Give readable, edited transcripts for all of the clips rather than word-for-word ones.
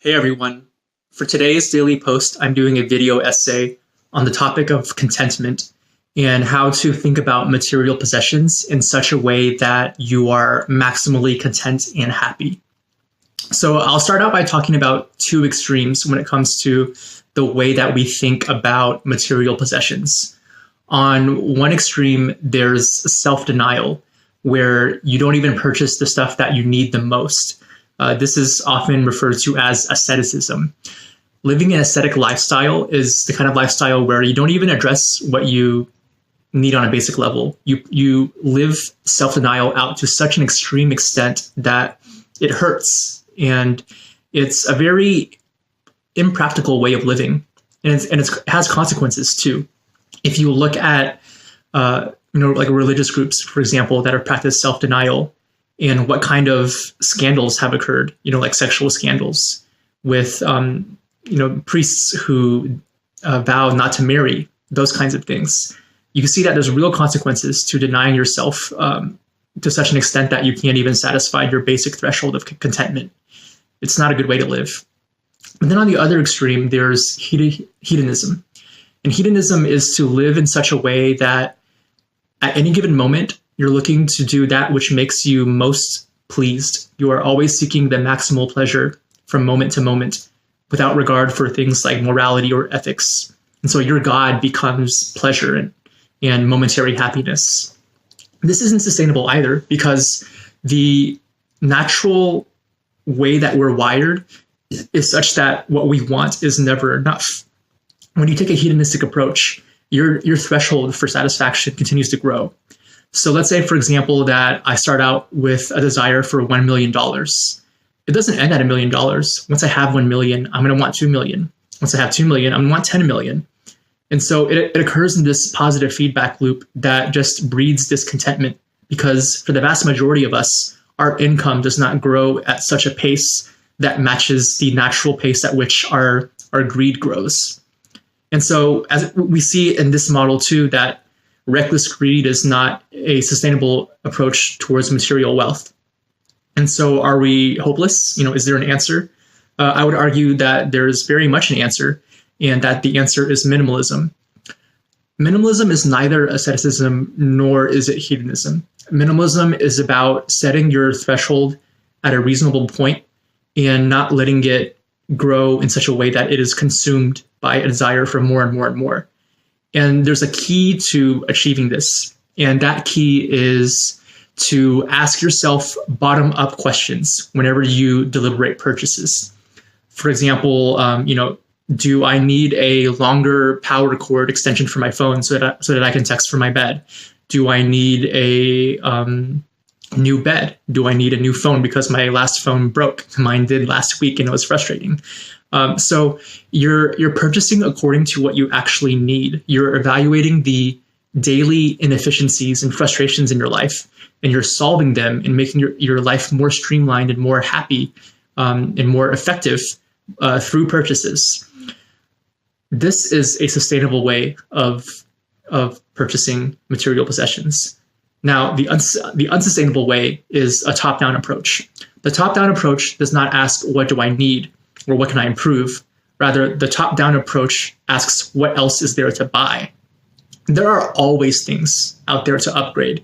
Hey everyone. For today's daily post, I'm doing a video essay on the topic of contentment and how to think about material possessions in such a way that you are maximally content and happy. So I'll start out by talking about two extremes when it comes to the way that we think about material possessions. On one extreme, there's self-denial, where you don't even purchase the stuff that you need the most. This is often referred to as asceticism. Living an ascetic lifestyle is the kind of lifestyle where you don't even address what you need on a basic level. You live self-denial out to such an extreme extent that it hurts, and it's a very impractical way of living, and it has consequences too. If you look at like religious groups, for example, that have practiced self-denial, and what kind of scandals have occurred, like sexual scandals with, priests who vow not to marry, those kinds of things. You can see that there's real consequences to denying yourself to such an extent that you can't even satisfy your basic threshold of contentment. It's not a good way to live. And then on the other extreme, there's hedonism. And hedonism is to live in such a way that at any given moment, you're looking to do that which makes you most pleased. You are always seeking the maximal pleasure from moment to moment without regard for things like morality or ethics. And so your God becomes pleasure and momentary happiness. This isn't sustainable either, because the natural way that we're wired is such that what we want is never enough. When you take a hedonistic approach, your threshold for satisfaction continues to grow. So let's say, for example, that I start out with a desire for $1 million. It doesn't end at $1 million. Once I have 1 million, I'm going to want 2 million. Once I have 2 million, I'm going to want 10 million. And so it occurs in this positive feedback loop that just breeds discontentment, because for the vast majority of us, our income does not grow at such a pace that matches the natural pace at which our greed grows. And so as we see in this model too, that reckless greed is not a sustainable approach towards material wealth. And so are we hopeless? Is there an answer? I would argue that there's very much an answer, and that the answer is minimalism. Minimalism is neither asceticism nor is it hedonism. Minimalism is about setting your threshold at a reasonable point and not letting it grow in such a way that it is consumed by a desire for more and more and more. And there's a key to achieving this, and that key is to ask yourself bottom-up questions whenever you deliberate purchases. For example, do I need a longer power cord extension for my phone so that I can text from my bed? Do I need a new bed? Do I need a new phone because my last phone broke? Mine did last week, and it was frustrating. So you're purchasing according to what you actually need. You're evaluating the daily inefficiencies and frustrations in your life, and you're solving them and making your life more streamlined and more happy and more effective through purchases. This is a sustainable way of purchasing material possessions. Now, the unsustainable way is a top-down approach. The top-down approach does not ask, what do I need, or what can I improve? Rather, the top-down approach asks, what else is there to buy? There are always things out there to upgrade.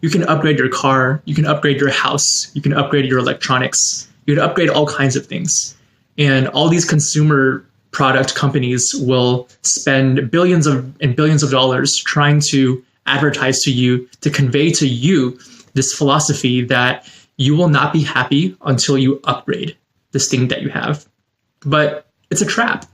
You can upgrade your car, you can upgrade your house, you can upgrade your electronics, you can upgrade all kinds of things. And all these consumer product companies will spend billions and billions of dollars trying to advertise to you, to convey to you this philosophy that you will not be happy until you upgrade this thing that you have. But it's a trap.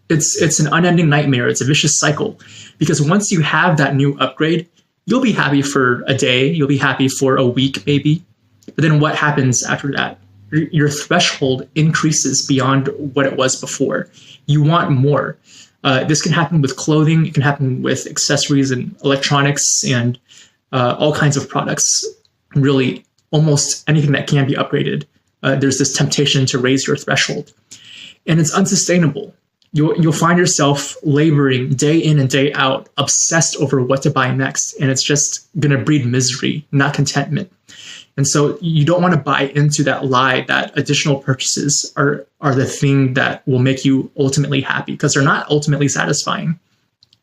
It's an unending nightmare. It's a vicious cycle, because once you have that new upgrade, you'll be happy for a day. You'll be happy for a week, maybe. But then what happens after that? Your threshold increases beyond what it was before. You want more. This can happen with clothing. It can happen with accessories and electronics and all kinds of products. Really, almost anything that can be upgraded. There's this temptation to raise your threshold. And it's unsustainable. You'll find yourself laboring day in and day out, obsessed over what to buy next. And it's just going to breed misery, not contentment. And so you don't want to buy into that lie that additional purchases are the thing that will make you ultimately happy, because they're not ultimately satisfying.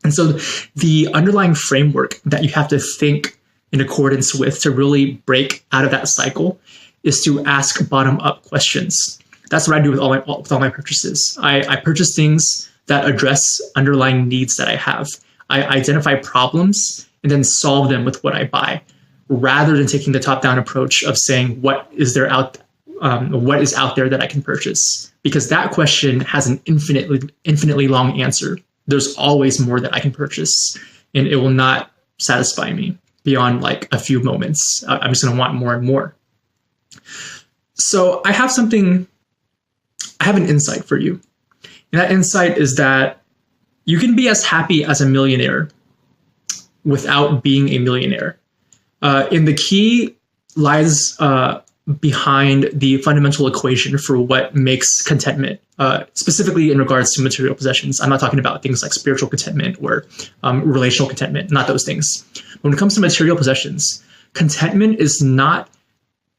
And so the underlying framework that you have to think in accordance with to really break out of that cycle is to ask bottom-up questions. That's what I do with all my purchases. I purchase things that address underlying needs that I have. I identify problems and then solve them with what I buy, rather than taking the top-down approach of saying what is out there that I can purchase, because that question has an infinitely long answer. There's always more that I can purchase, and it will not satisfy me beyond like a few moments. I'm just going to want more and more. So I have an insight for you. And that insight is that you can be as happy as a millionaire without being a millionaire. And the key lies behind the fundamental equation for what makes contentment, specifically in regards to material possessions. I'm not talking about things like spiritual contentment or relational contentment, not those things. When it comes to material possessions, contentment is not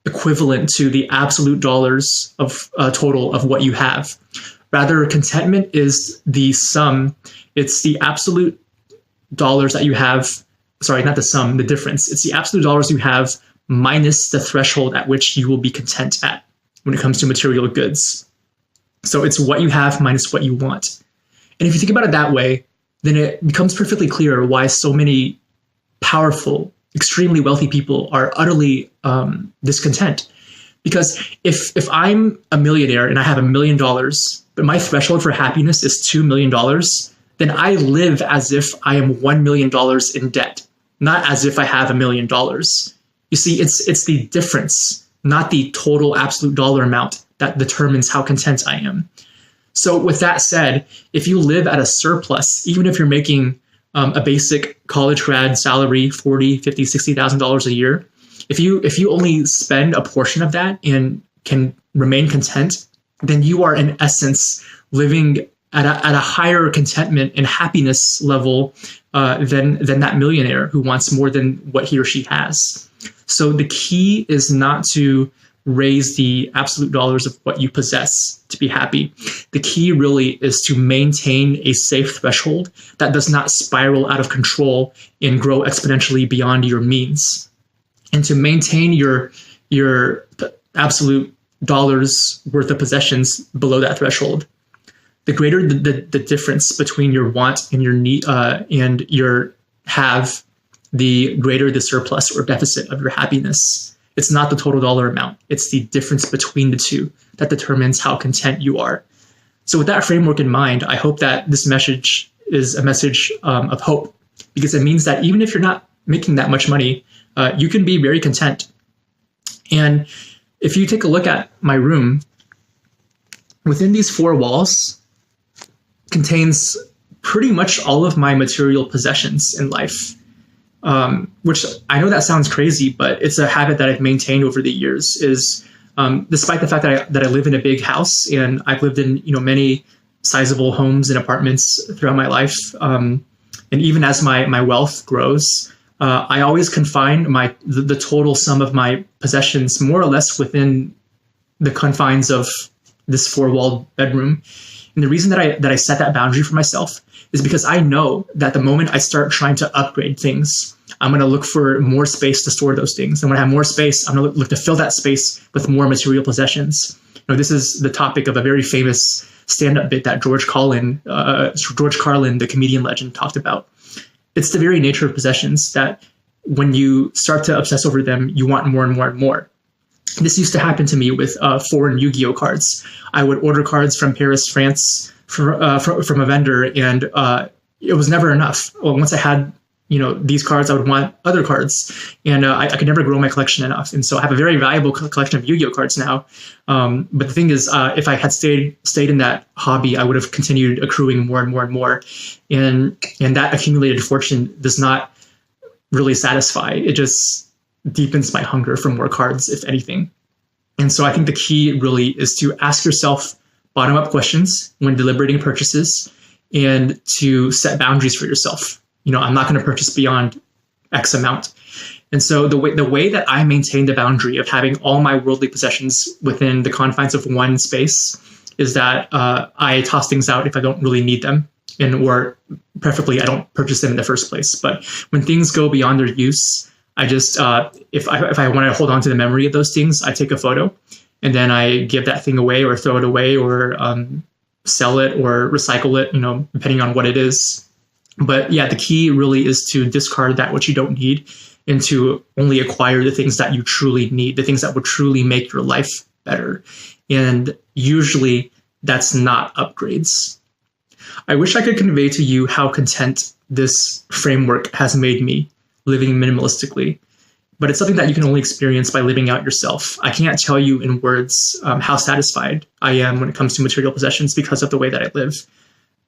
equivalent to the absolute dollars of total of what you have. Rather, contentment is the sum. It's the absolute dollars that you have. Sorry, not the sum, the difference. It's the absolute dollars you have minus the threshold at which you will be content at when it comes to material goods. So it's what you have minus what you want. And if you think about it that way, then it becomes perfectly clear why so many powerful, extremely wealthy people are utterly discontent. Because if I'm a millionaire and I have $1 million, but my threshold for happiness is $2 million, then I live as if I am $1 million in debt, not as if I have $1 million. You see, it's the difference, not the total absolute dollar amount, that determines how content I am. So with that said, if you live at a surplus, even if you're making a basic college grad salary, $40,000, $50,000, $60,000 a year, if you only spend a portion of that and can remain content, then you are in essence living at a higher contentment and happiness level than that millionaire who wants more than what he or she has. So the key is not to raise the absolute dollars of what you possess to be happy. The key really is to maintain a safe threshold that does not spiral out of control and grow exponentially beyond your means. And to maintain your absolute dollars worth of possessions below that threshold. The greater the difference between your want and your need and your have, the greater the surplus or deficit of your happiness. It's not the total dollar amount. It's the difference between the two that determines how content you are. So with that framework in mind, I hope that this message is a message of hope, because it means that even if you're not making that much money, you can be very content. And if you take a look at my room, within these four walls contains pretty much all of my material possessions in life. Which I know that sounds crazy, but it's a habit that I've maintained over the years. Is despite the fact that I live in a big house and I've lived in many sizable homes and apartments throughout my life, and even as my wealth grows, I always confine the total sum of my possessions more or less within the confines of this four-walled bedroom. And the reason that I set that boundary for myself is because I know that the moment I start trying to upgrade things, I'm going to look for more space to store those things. And when I have more space, I'm going to look to fill that space with more material possessions. This is the topic of a very famous stand-up bit that George Carlin, the comedian legend, talked about. It's the very nature of possessions that when you start to obsess over them, you want more and more and more. This used to happen to me with foreign Yu-Gi-Oh cards. I would order cards from Paris, France, from a vendor, and it was never enough. Well, once I had these cards, I would want other cards, and I could never grow my collection enough. And so I have a very valuable collection of Yu-Gi-Oh cards now. But the thing is, if I had stayed in that hobby, I would have continued accruing more and more and more. And that accumulated fortune does not really satisfy. It just deepens my hunger for more cards, if anything. And so I think the key really is to ask yourself bottom-up questions when deliberating purchases, and to set boundaries for yourself. I'm not going to purchase beyond X amount. And so the way that I maintain the boundary of having all my worldly possessions within the confines of one space is that I toss things out if I don't really need them, or preferably I don't purchase them in the first place. But when things go beyond their use, I just if I want to hold on to the memory of those things, I take a photo, and then I give that thing away or throw it away or sell it or recycle it, depending on what it is. But yeah, the key really is to discard that which you don't need and to only acquire the things that you truly need, the things that will truly make your life better. And usually that's not upgrades. I wish I could convey to you how content this framework has made me living minimalistically, but it's something that you can only experience by living out yourself. I can't tell you in words how satisfied I am when it comes to material possessions because of the way that I live.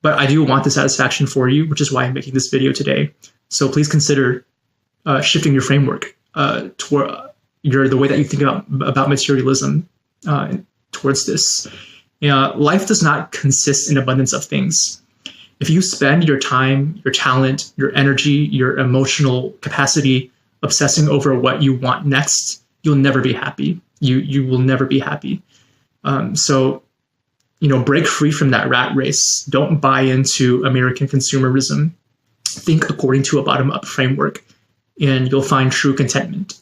But I do want the satisfaction for you, which is why I'm making this video today. So please consider shifting your framework toward the way that you think about materialism towards this. Life does not consist in abundance of things. If you spend your time, your talent, your energy, your emotional capacity obsessing over what you want next, you'll never be happy. You will never be happy. So break free from that rat race. Don't buy into American consumerism. Think according to a bottom-up framework, and you'll find true contentment.